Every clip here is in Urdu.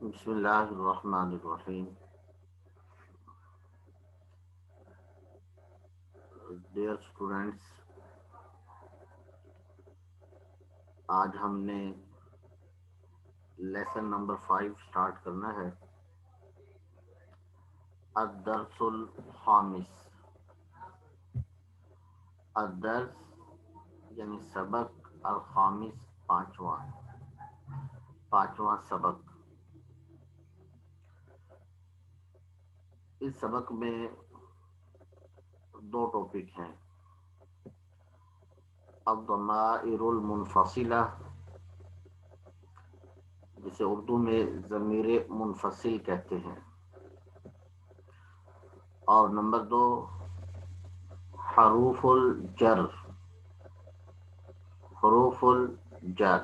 بسم اللہ الرحمن الرحیم. ڈیئر اسٹوڈینٹس، آج ہم نے لیسن نمبر 5 سٹارٹ کرنا ہے. الدرس الخامس. الدرس یعنی سبق، الخامس پانچواں سبق. اس سبق میں دو ٹاپک ہیں. الضمائر المنفصلہ، جسے اردو میں ضمیر منفصل کہتے ہیں، اور نمبر 2 حروف الجر. حروف الجر،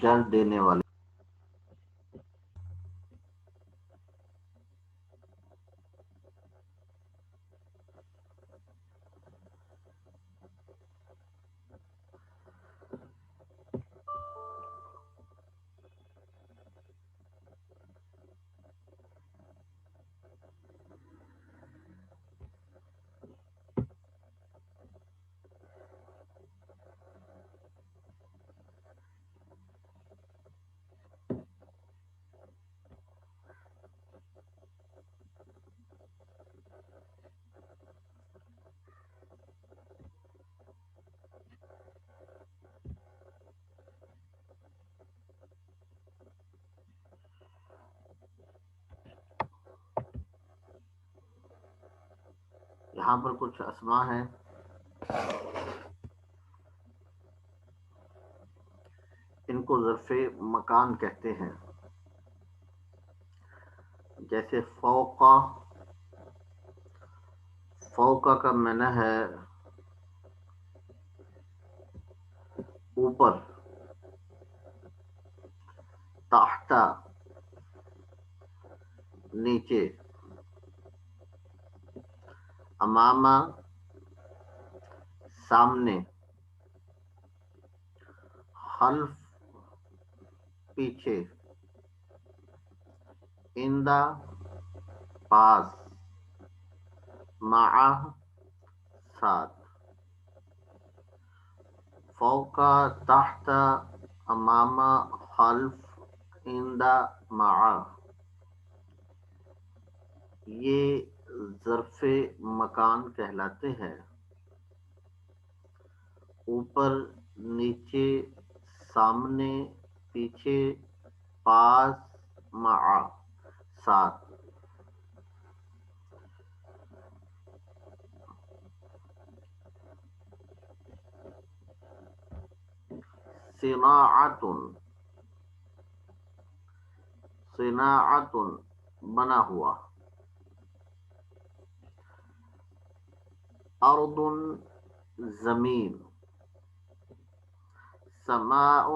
جر دینے والے. یہاں پر کچھ اسماء ہیں. ان کو ظرف مکان کہتے ہیں. جیسے فوقا. فوقا کا معنی ہے اوپر. تحت نیچے. امامہ سامنے. خلف پیچھے. اندہ پاس. معہ ساتھ. فوقا، تحت، امامہ، خلف، اندہ، معہ. یہ ظرف مکان کہلاتے ہیں. اوپر، نیچے، سامنے، پیچھے، پاس، معہ ساتھ. صناعت. صناعت بنا ہوا. ارض زمین. سماء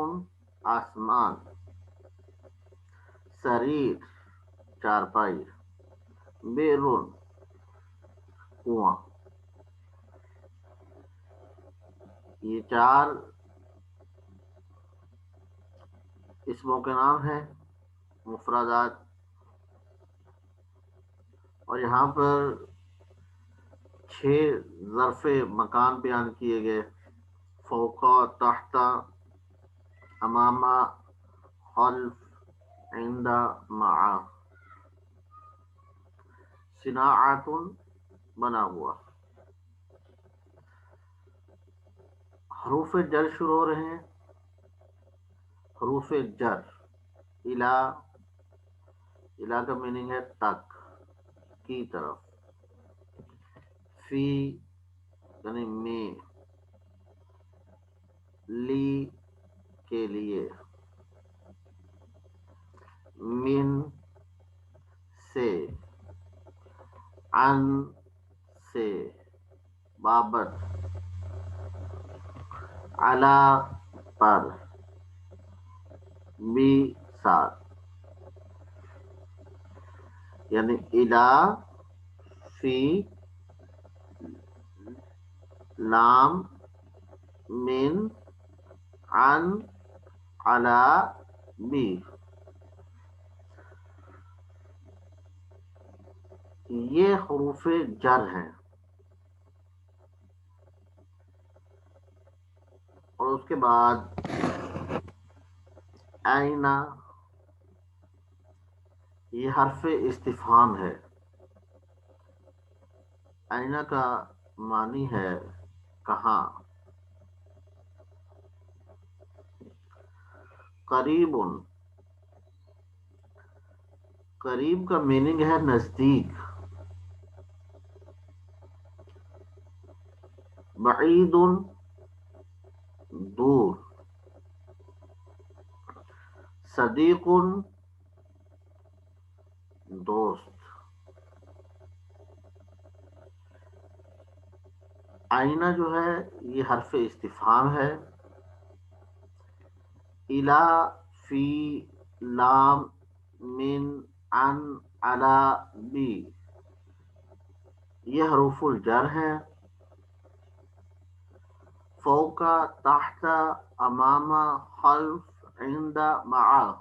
آسمان. سریر چارپائی. بئر کنواں. یہ 4 اسموں کے نام ہیں، مفردات. اور یہاں پر 6 ظرف مکان بیان کیے گئے. فوقا، تحت، امامہ، خلف، عندہ، معہ. صناعت بنا ہوا. حروف جر شروع ہو رہے ہیں. حروف جر. الا. الا کا میننگ ہے تک، کی طرف. فی یعنی میں. لی کے لیے. من سے. عن سے، بابت. علی پر، بی ساتھ. یعنی الا، فی، لام، من، عن، علی، بی. یہ حروف جر ہیں، اور اس کے بعد آئینہ، یہ حرف استفہام ہے۔ آئینہ کا معنی ہے کہاں۔ قریب، قریب کا میننگ ہے نزدیک۔ بعید، دور۔ صدیق، دوست۔ آئینہ جو ہے یہ حرف استفہام ہے۔ الا، فی، لام، من، عن، علی، بی، یہ حروف الجر ہیں۔ فوق، تحت، امام، خلف، عند، مع،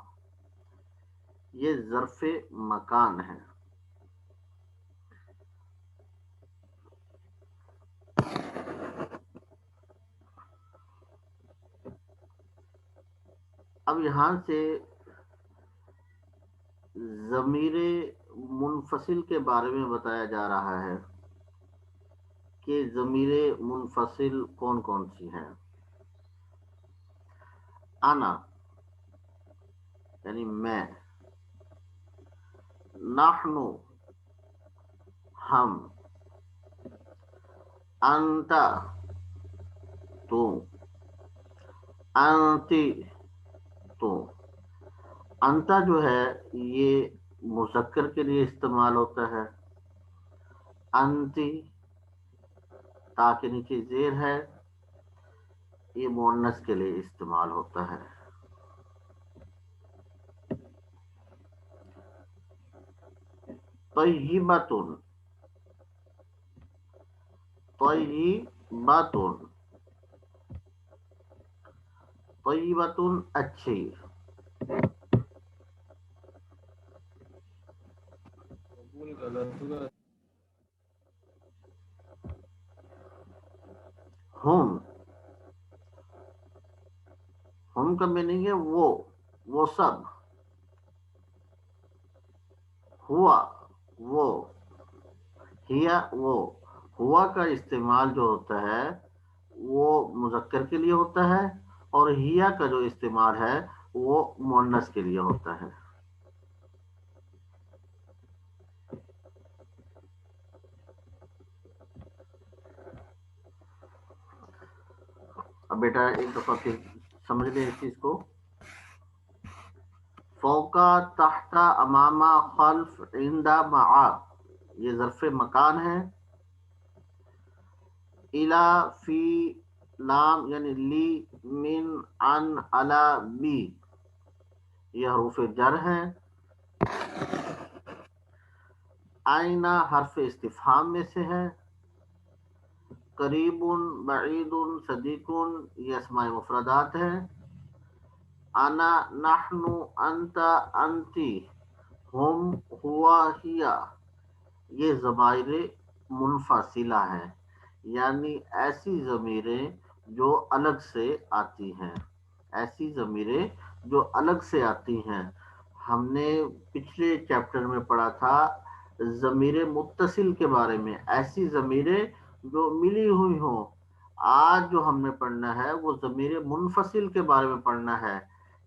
یہ ظرف مکان ہے۔ اب یہاں سے ضمیر منفصل کے بارے میں بتایا جا رہا ہے کہ ضمیر منفصل کون کون سی ہیں۔ انا یعنی میں، نحن ہم، انت تو، انتی تو۔ انتا جو ہے یہ مذکر کے لیے استعمال ہوتا ہے، انتی تا کے نیچے زیر ہے، یہ مؤنث کے لیے استعمال ہوتا ہے۔ طیبۃ، طیبۃ، طیبۃ اچھی۔ ہم، ہم کا میننگ ہے وہ سب۔ ہوا، وہ، ہیا، وہ۔ ہوا کا استعمال جو ہوتا ہے وہ مذکر کے لیے ہوتا ہے، اور ہیا کا جو استعمال ہے وہ مؤنث کے لیے ہوتا ہے۔ اب بیٹا ایک دفعہ پھر سمجھ لیں اس چیز کو۔ فوقا، تحت، امامہ، خلف، عند، مع، یہ ظرف مکان ہے۔ الا، فی، لام یعنی لی، من، عن، علی، بی، یہ حروف جر ہیں۔ آئینہ حرف استفہام میں سے ہے۔ قریب، بعید، صدیق، یہ اسماء مفردات ہیں۔ انا، نحن، انت، انتی، ہم، ہوا، ہیا، یہ ضمائر منفصلہ ہیں، یعنی ایسی ضمیریں جو الگ سے آتی ہیں، ایسی ضمیریں جو الگ سے آتی ہیں۔ ہم نے پچھلے چیپٹر میں پڑھا تھا ضمیر متصل کے بارے میں، ایسی ضمیریں جو ملی ہوئی ہوں۔ آج جو ہم نے پڑھنا ہے وہ ضمیر منفصل کے بارے میں پڑھنا ہے،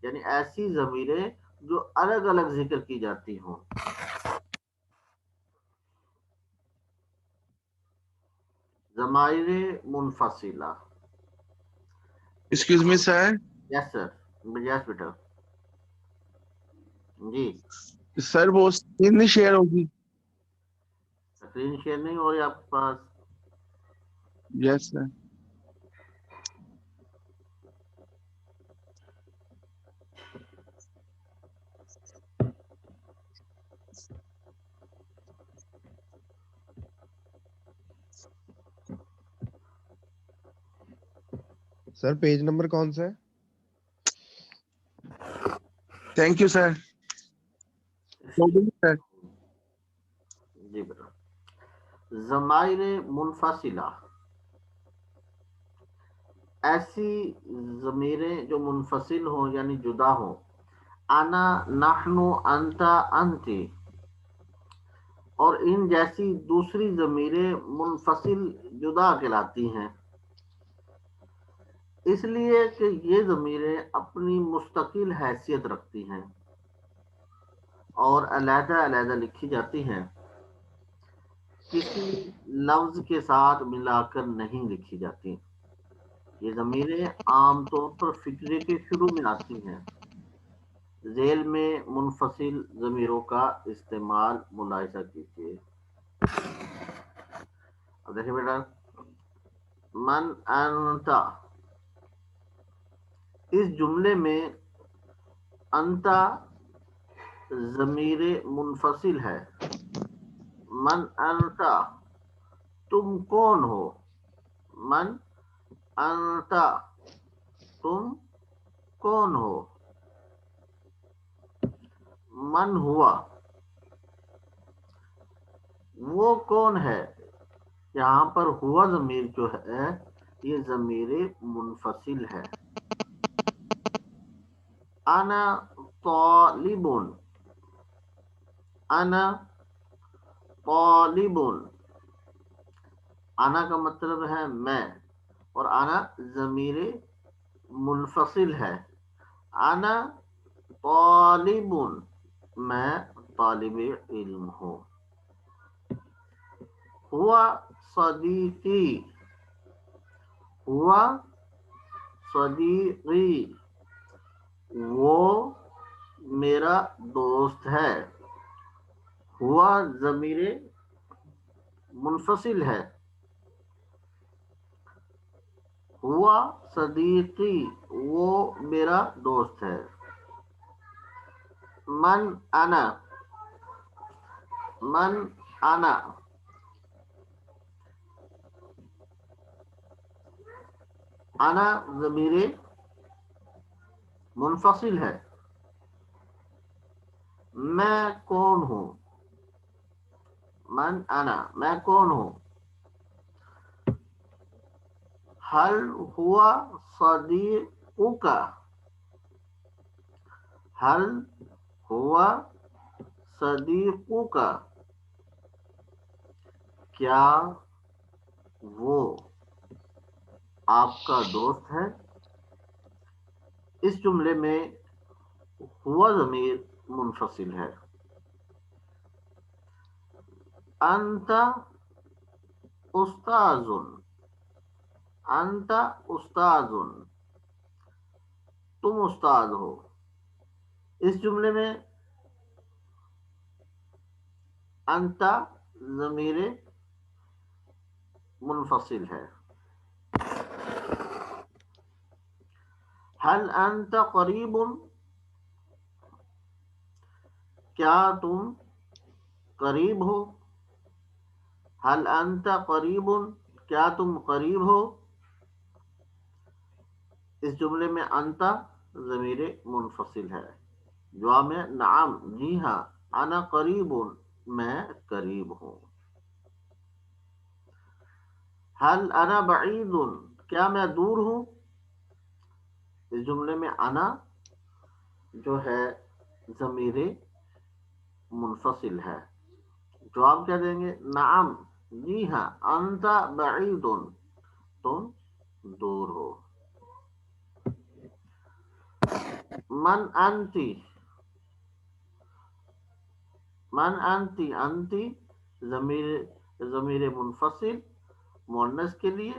یعنی ایسی ضمیریں جو الگ الگ ذکر کی جاتی ہوں۔ ضمائر منفصلہ۔ ایکسکیوز می سر، یس سر، یس بیٹا جی۔ سر وہ اسکرین نہیں شیئر ہوگی؟ اسکرین شیئر نہیں ہو رہی آپ کے پاس؟ یس سر۔ سر پیج نمبر کون سا ہے؟ Thank you sir. جی بیٹا۔ ضمائر منفصلہ، ایسی ضمیریں جو منفصل ہوں یعنی جدا ہوں، انا، نحن، انت، انتی، اور ان جیسی دوسری ضمیریں منفصل جدا کہلاتی ہیں، اس لیے کہ یہ ضمیریں اپنی مستقل حیثیت رکھتی ہیں اور علیحدہ علیحدہ لکھی جاتی ہیں، کسی لفظ کے ساتھ ملا کر نہیں لکھی جاتی۔ یہ ضمیریں عام طور پر فقرے کے شروع میں آتی ہیں۔ ذیل میں منفصل ضمیروں کا استعمال ملاحظہ کیجیے۔ اب دیکھیں بیٹا، من انت، اس جملے میں انت ضمیر منفصل ہے۔ من انت، تم کون ہو؟ من انت، تم کون ہو؟ من ہوا، وہ کون ہے؟ یہاں پر ہوا ضمیر جو ہے یہ ضمیر منفصل ہے۔ انا طالب، انا طالب، انا کا مطلب ہے میں، اور انا ضمیر منفصل ہے۔ انا طالب، میں طالب علم ہوں۔ ہوا صدیقی، ہوا صدیقی، وہ میرا دوست ہے۔ ہوا ضمیر منفصل ہے۔ ہوا صدیقی، وہ میرا دوست ہے۔ من انا، من انا، انا ضمیر منفصل ہے۔ میں کون ہوں؟ من انا، میں کون ہوں؟ حل ہوا صدیقک، حل ہوا صدیقک، کیا وہ آپ کا دوست ہے؟ اس جملے میں ہوا ضمیر منفصل ہے۔ انت استاذ، انت استاذ، تم استاد ہو۔ اس جملے میں انت ضمیر منفصل ہے۔ حل انت قریب، کیا تم قریب ہو؟ حل انت قریب، کیا تم قریب ہو؟ اس جملے میں انت ضمیر منفصل ہے۔ جواب میں نعم، جی ہاں، انا قریب، میں قریب ہوں۔ حل انا بعید، کیا میں دور ہوں؟ اس جملے میں انا جو ہے ضمیر منفصل ہے۔ جواب کیا دیں گے؟ نعم، جی ہاں، انت بعید، تم دور ہو۔ من انتی، من انتی، انتی ضمیر منفصل مؤنث کے لیے،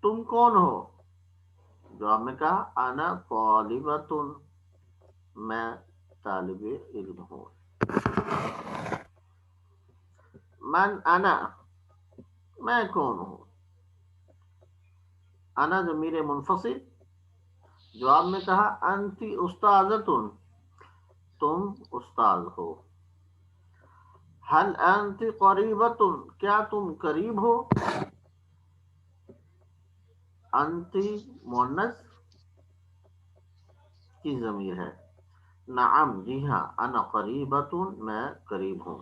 تم کون ہو؟ جواب میں کہا انا طالبۃ، میں طالب علم ہوں۔ من انا، میں کون ہوں؟ انا ضمیر منفصل، جواب میں کہا انتی استاذۃ، تم استاد ہو۔ حل انت قریبۃ، کیا تم قریب ہو؟ انتی مؤنث کی ضمیر ہے۔ نعم، جی ہاں، انا قریبۃ، میں قریب ہوں۔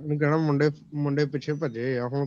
ਉਹਨੂੰ ਕਹਿਣਾ ਮੁੰਡੇ ਪਿੱਛੇ ਭੱਜੇ ਆ, ਹੁਣ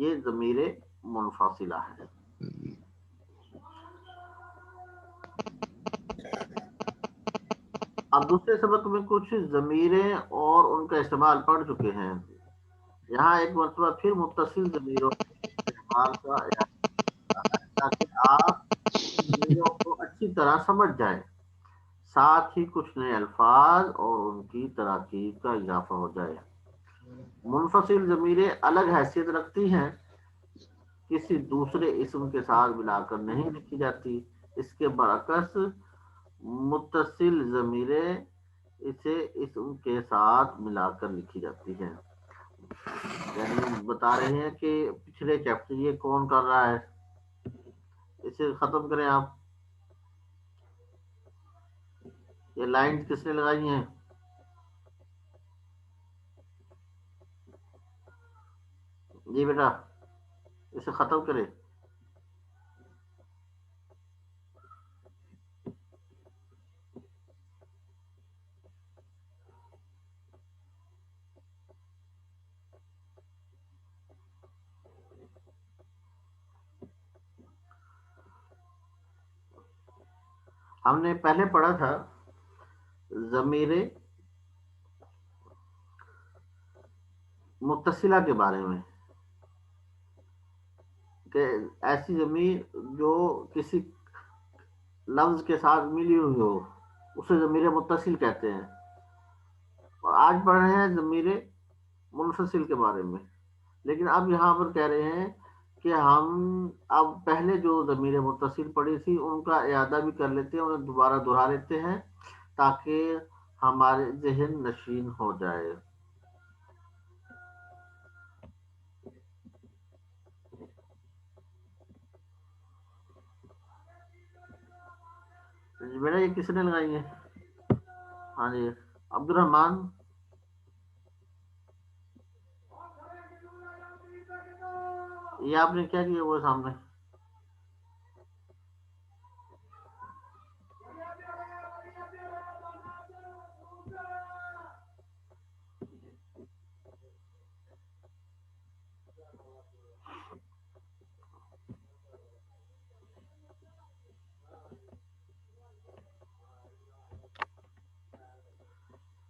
یہ ضمیر منفصلہ ہے. اب دوسرے سبق میں کچھ ضمیریں اور ان کا استعمال پڑھ چکے ہیں. یہاں ایک مرتبہ پھر متصل ضمیروں کے استعمال کا اعادہ ہے تاکہ آپ ضمیروں کو اچھی طرح سمجھ جائیں. ساتھ ہی کچھ نئے الفاظ اور ان کی تراکیب کا اضافہ ہو جائے. منفصل ضمیریں الگ حیثیت رکھتی ہیں، کسی دوسرے اسم کے ساتھ ملا کر نہیں لکھی جاتی. اس کے برعکس متصل ضمیریں اسے اسم کے ساتھ ملا کر لکھی جاتی ہیں. یعنی بتا رہے ہیں کہ پچھلے چیپٹر یہ کون کر رہا ہے، اسے ختم کریں آپ. یہ لائن کس نے لگائی ہیں؟ جی بیٹا اسے ختم کرے. ہم نے پہلے پڑھا تھا ضمیر متصلہ کے بارے میں کہ ایسی ضمیر جو کسی لفظ کے ساتھ ملی ہوئی ہو اسے ضمیر متصل کہتے ہیں. اور آج پڑھ رہے ہیں ضمیر منفصل کے بارے میں. لیکن اب یہاں پر کہہ رہے ہیں کہ ہم اب پہلے جو ضمیر متصل پڑھی تھی ان کا اعادہ بھی کر لیتے ہیں، انہیں دوبارہ دہرا لیتے ہیں تاکہ ہمارے ذہن نشین ہو جائے. بیٹا یہ کس نے لگائی ہے؟ ہاں جی عبد الرحمان. یہ آپ نے کیا کیا وہ سامنے؟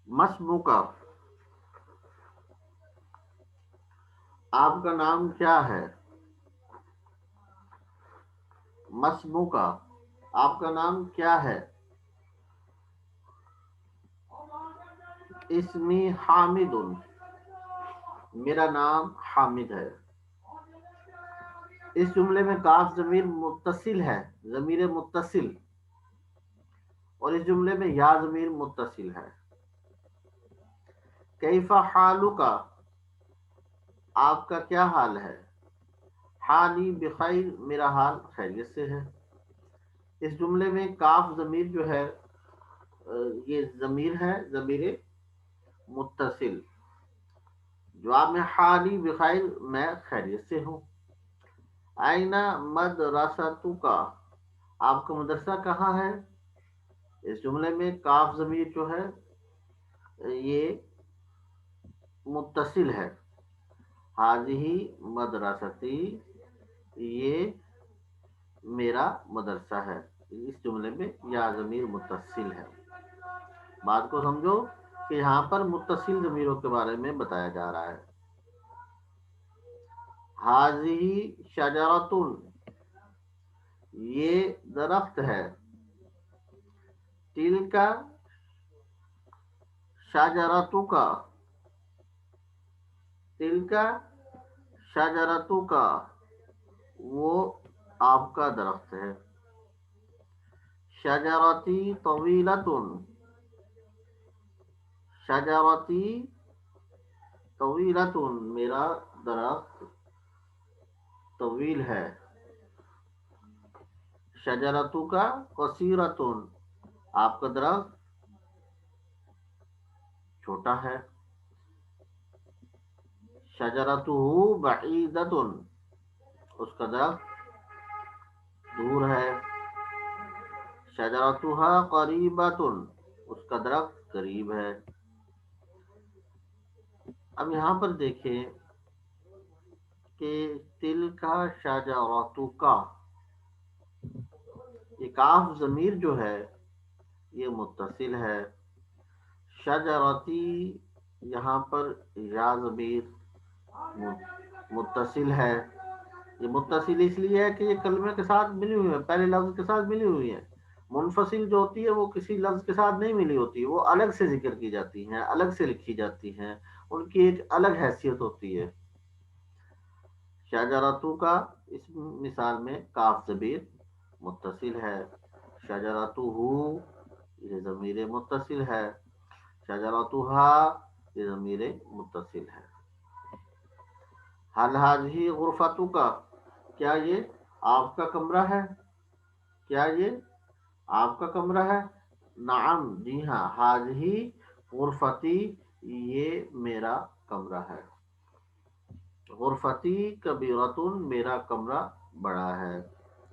مسموکا، آپ کا نام کیا ہے؟ مسموکا، آپ کا نام کیا ہے؟ اسمی حامد، میرا نام حامد ہے. اس جملے میں کاف ضمیر متصل ہے، ضمیر متصل، اور اس جملے میں یا ضمیر متصل ہے. کیف حالک، آپ کا کیا حال ہے؟ حالی بخیر، میرا حال خیریت سے ہے. اس جملے میں کاف ضمیر جو ہے یہ ضمیر ہے ضمیر متصل. جواب میں حالی بخیر، میں خیریت سے ہوں. آئین مدرستک، آپ کا مدرسہ کہاں ہے؟ اس جملے میں کاف ضمیر جو ہے یہ متصل ہے. ہذہ مدرستی، یہ میرا مدرسہ ہے. اس جملے میں یا ضمیر متصل ہے. بات کو سمجھو کہ یہاں پر متصل ضمیروں کے بارے میں بتایا جا رہا ہے. ہذہ شجرۃ، یہ درخت ہے. تلک شجرتک، تلک شجرتک، وہ آپ کا درخت ہے. شجرتی طویلۃ، شجرتی طویلۃ، میرا درخت طویل ہے. شجرتک قصیرۃ، آپ کا درخت چھوٹا ہے. شجرتہ بعیدۃ، اس کا درخت دور ہے. شجرتها قریبۃ، اس کا درخت قریب ہے. اب یہاں پر دیکھیں کہ تل کا شجراتو کا، یہ کاف ضمیر جو ہے یہ متصل ہے. شجرتی یہاں پر یا ضمیر متصل ہے. یہ متصل اس لیے ہے کہ یہ کلمے کے ساتھ ملی ہوئی ہے، پہلے لفظ کے ساتھ ملی ہوئی ہے. منفصل جو ہوتی ہے وہ کسی لفظ کے ساتھ نہیں ملی ہوتی، وہ الگ سے ذکر کی جاتی ہیں، الگ سے لکھی جاتی ہیں، ان کی ایک الگ حیثیت ہوتی ہے. شجراتو کا اس مثال میں کاف ضمیر متصل ہے. شجراتو ہو یہ ضمیر متصل ہے. شجراتو ہا یہ ضمیر متصل ہے. حل حاضی غرفتو کا، کیا یہ آپ کا کمرہ ہے؟ کیا یہ آپ کا کمرہ ہے؟ نعم جی ہاں. حاضی غرفتی یہ میرا کمرہ ہے. غرفتی کبیرتن میرا کمرہ بڑا ہے.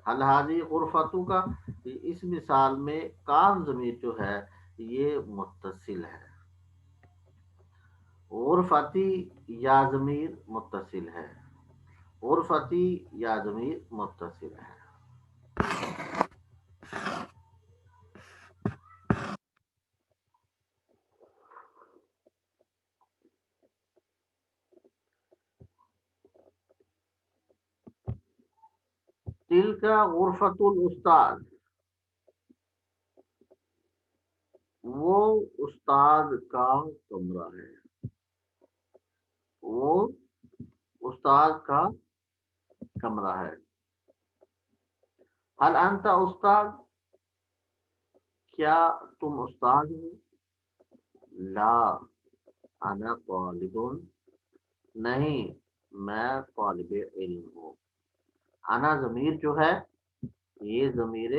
حل حاضی غرفتو کا اس مثال میں کاف ضمیر جو ہے یہ متصل ہے. غرفتی یا ضمیر متصل ہے. غرفتی یا ضمیر متصل ہے. تل کا غرفت الاستاد، وہ استاد کا کمرہ ہے. وہ استاد کا کمرہ ہے. حل انت استاد، کیا تم استاد ہو؟ لا انا طالب، نہیں میں طالب علم ہوں. انا ضمیر جو ہے یہ ضمیر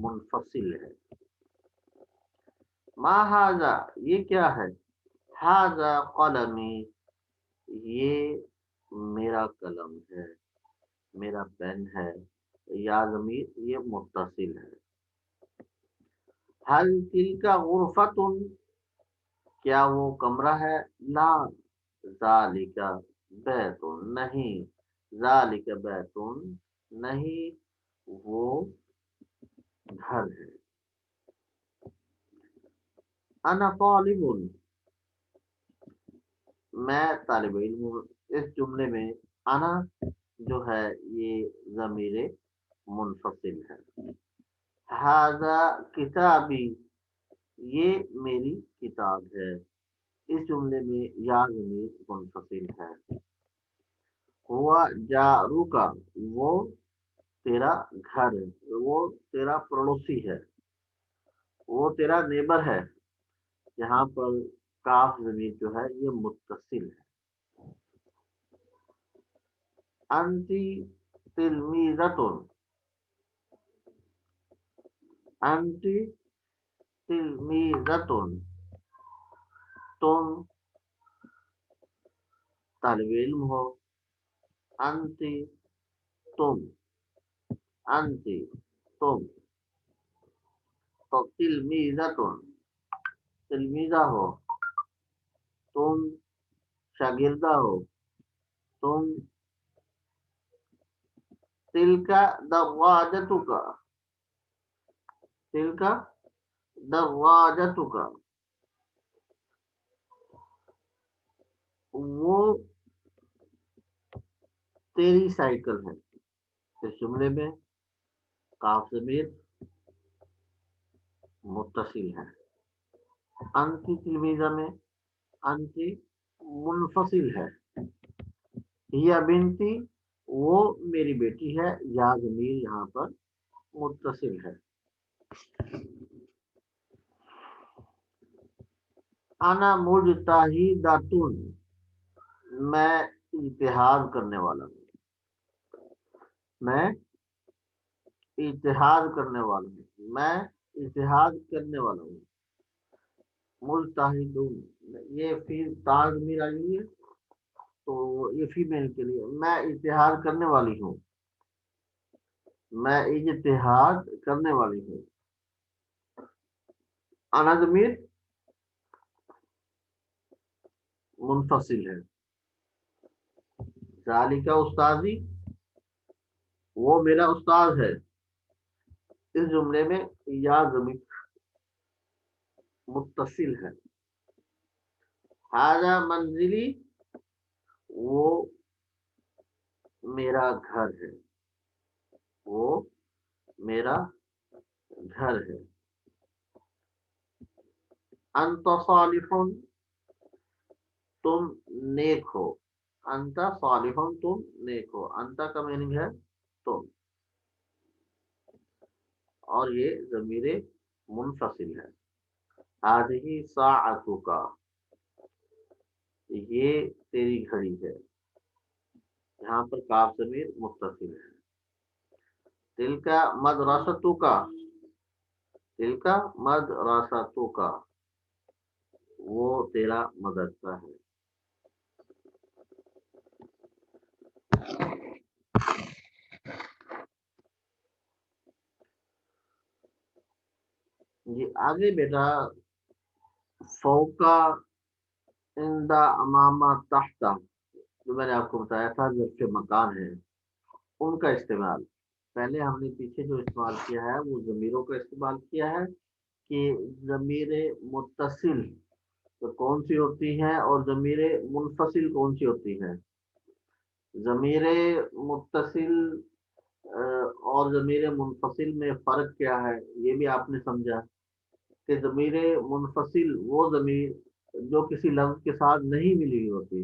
منفصل ہے. ما ھذا یہ کیا ہے؟ ھذا قلمی یہ میرا قلم ہے، میرا پین ہے. یا ضمیر یہ متصل ہے. حل تلک غرفت کیا وہ کمرہ ہے؟ لا ذالک بیت نہیں، ذالک بیت نہیں وہ گھر ہے. انا طالب میں طالب علم ہوں. اس جملے میں انا جو ہے یہ ضمیر منفصل ہے. ھذا کتابی یہ میری کتاب ہے. اس جملے میں یا ضمیر منفصل ہے. ہوا جاروکا وہ تیرا گھر، وہ تیرا پڑوسی ہے، وہ تیرا نیبر ہے. یہاں پر کاف ضمیر جو ہے یہ متصل ہے. انتی تلمیذتن، انتی تلمیذتن تم طالب علم ہو. انتی تم، انتی تم، تو تلمیذتن تلمیذہ ہو، تم شاگردہ ہو، تم. تلکا دراجتک، تلکا دراجتک وہ تیری سائیکل ہے. اس جملے میں کاف ضمیر متصل ہے. انتی تلمیذہ میں انتی منفصل ہے. یا بنتی وہ میری بیٹی ہے. یا ضمیر یہاں پر متصل ہے. انا مجتہدۃ میں اجتہاد کرنے والا ہوں. میں اجتہاد کرنے والا ہوں. میں اجتہاد کرنے والا ہوں. مجتہدون یہ فی ضمیر آئی ہوئی ہے تو یہ فیمیل کے لیے. میں اجتہاد کرنے والی ہوں. میں اجتہاد کرنے والی ہوں. انا ضمیر منفصل ہے. ذالک استاذی، وہ میرا استاذ ہے. اس جملے میں یا ضمیر متصل ہے. ھذا منزلی، وہ میرا گھر ہے، وہ میرا گھر ہے. انت صالح، تم نیک ہو. انت صالح، تم نیک ہو. انت کا میننگ ہے تم، اور یہ ضمیر منفصل ہے. ہذہ ساعتک، یہ تیری گھڑی ہے. یہاں پر کاف ضمیر متصل ہے. تلک مدرستک، تلک مدرستک، وہ تیرا مدرسہ ہے. جی آگے بیٹا فوقا اندا اماما تحتا، جو میں نے آپ کو بتایا تھا جو کے مکان ہیں ان کا استعمال. پہلے ہم نے پیچھے جو استعمال کیا ہے وہ ضمیروں کا استعمال کیا ہے کہ ضمیر متصل تو کون سی ہوتی ہیں اور ضمیر منفصل کون سی ہوتی ہیں. ضمیر متصل اور ضمیر منفصل میں فرق کیا ہے یہ بھی آپ نے سمجھا کہ ضمیر منفصل وہ ضمیر جو کسی لفظ کے ساتھ نہیں ملی ہوئی ہوتی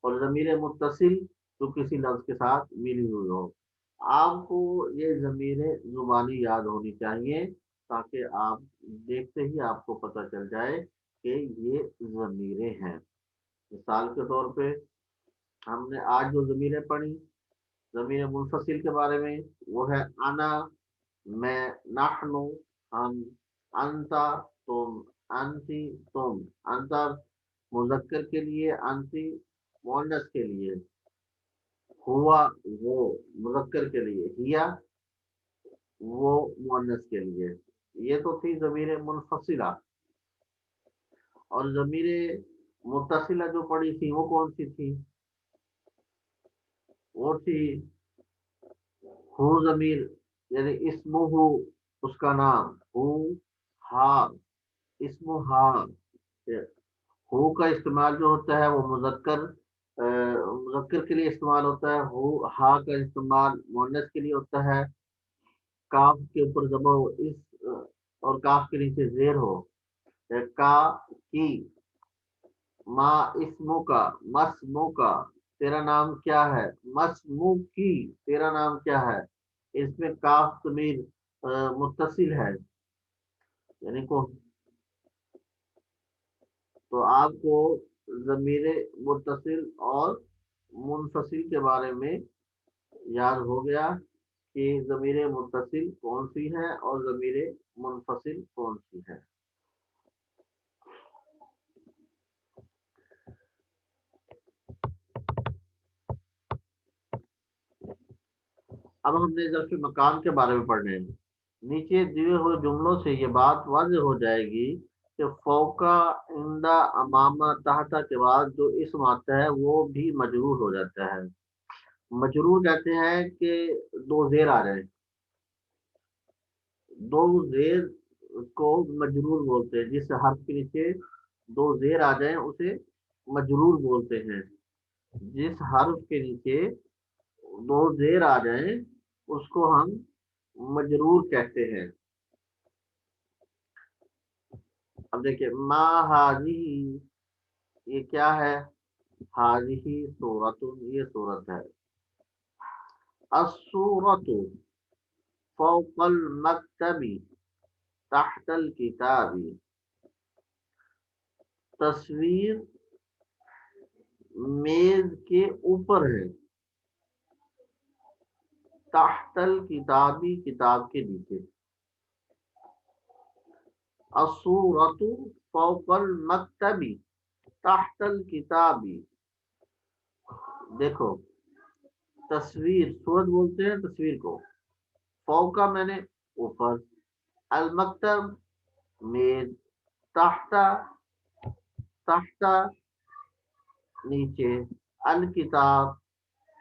اور ضمیر متصل جو کسی لفظ کے ساتھ ملی ہوئی ہو. آپ کو یہ ضمیر زبانی یاد ہونی چاہیے تاکہ آپ دیکھتے ہی آپ کو پتہ چل جائے کہ یہ ضمیریں ہیں. مثال کے طور پہ ہم نے آج جو ضمیریں پڑھی ضمیر منفصل کے بارے میں وہ ہے انا، میں، نحن، ہم، انتا، تم، انتی، تم. انتا مذکر کے لیے، انتی مؤنث کے لیے، ہوا وہ مذکر کے لیے، ہیا وہ مؤنث کے لیے. یہ تو تھی ضمیر منفصلہ. اور ضمیر متصلہ جو پڑی تھی وہ کون سی تھی؟ وہ تھی ہو ضمیر، یعنی اسمہ، اس کا نام، ہو، ہا، اسم ہا. ہو کا استعمال جو ہوتا ہے وہ مذکر کے لیے استعمال ہوتا ہے. ہو، ہا کا استعمال مؤنث کے لیے ہوتا ہے. کاف کے اوپر زبر ہو اس اور کاف کے نیچے زیر ہو. کا، کی، ما اسمو کا، مسمو کا، تیرا نام کیا ہے. مسمو کی، تیرا نام کیا ہے. اس میں کاف ضمیر متصل ہے یعنی کو. تو آپ کو ضمیر متصل اور منفصل کے بارے میں یاد ہو گیا کہ ضمیر متصل کون سی ہے اور ضمیر منفصل کون سی ہے. اب ہم نے ظرف مکان کے بارے میں پڑھنے ہیں. نیچے دیے ہوئے جملوں سے یہ بات واضح ہو جائے گی کہ فوقا، اندا، اماما، تحتا کے بعد جو اسم آتا ہے وہ بھی مجرور ہو جاتا ہے. مجرور کہتے ہیں کہ دو زیر آ جائیں. دو زیر کو مجرور بولتے ہیں. جس حرف کے نیچے دو زیر آ جائیں اسے مجرور بولتے ہیں. جس حرف کے نیچے دو زیر آ جائیں اس کو ہم مجرور کہتے ہیں. اب دیکھیں ما ہاذی، یہ کیا ہے. ہاذی سورۃ، یہ سورت ہے. السورۃ فوق المکتب تحت الکتاب، تصویر میز کے اوپر ہے. تحت الکتابی، کتاب کے نیچے. السورۃ فوق المکتب تحت الکتابی. دیکھو تصویر، سورت بولتے ہیں تصویر کو. فوقا میں نے اوپر، المکتب میز، تحت تحت نیچے، الکتاب